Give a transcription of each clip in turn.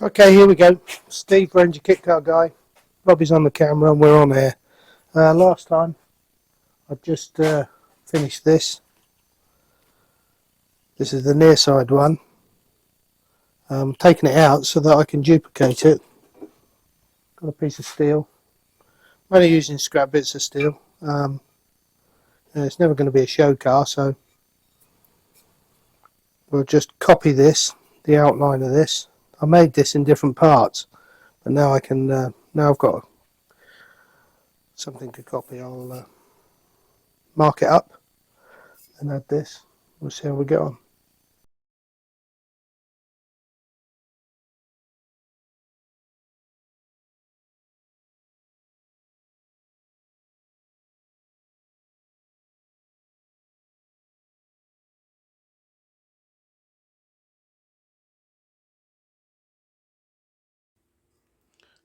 Okay, here we go. Steve, Ranger Kit Car Guy. Robbie's on the camera and we're on air. Last time I just finished this. This is the near side one. Taking it out so that I can duplicate it. Got a piece of steel. I'm only using scrap bits of steel. It's never going to be a show car, so we'll just copy this, the outline of this. I made this in different parts, but now I can. Now I've got something to copy. I'll mark it up and add this. We'll see how we get on.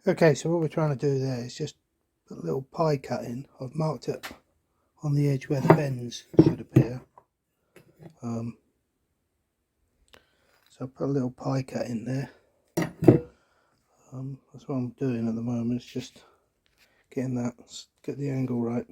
Okay, so what we're trying to do there is just put a little pie cut in. I've marked it on the edge where the bends should appear. So I'll put a little pie cut in there. That's what I'm doing at the moment. It's just getting that, get the angle right.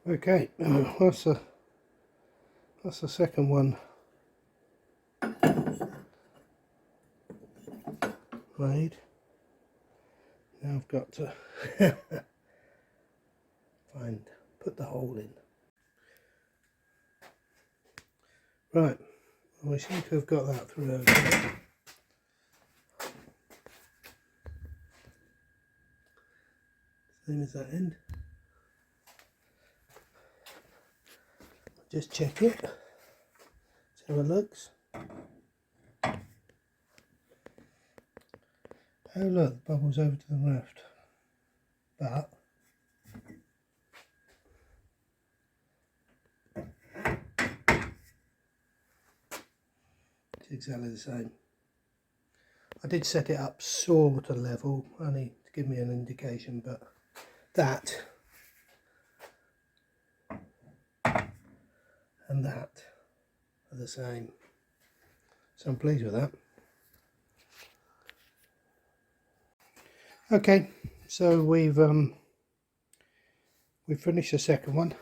Okay, that's the second one made. Now I've got to put the hole in. Right, well, we seem to have got that through okay. Same as that end. Just check it, see how it looks. Oh look, bubbles over to the left, but it's exactly the same. I did set it up sort of level, only to give me an indication, but that and that are the same, so I'm pleased with that. Okay, so we've finished the second one.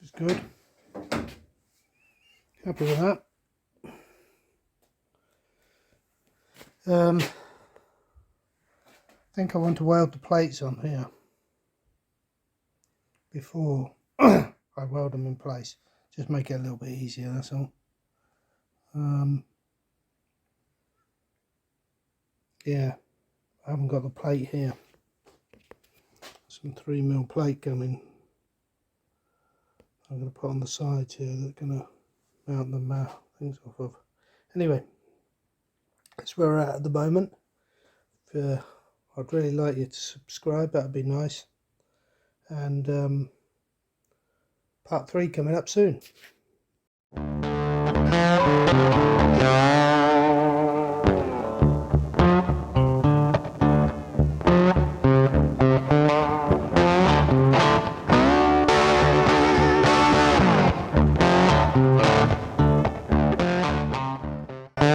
It's good. Happy with that. I think I want to weld the plates on here before I weld them in place. Just make it a little bit easier, that's all. Yeah, I haven't got the plate here. Some 3mm plate coming. I'm going to put on the sides here that's going to mount the things off of. Anyway, that's where we're at the moment. I'd really like you to subscribe, that'd be nice. And part 3 coming up soon.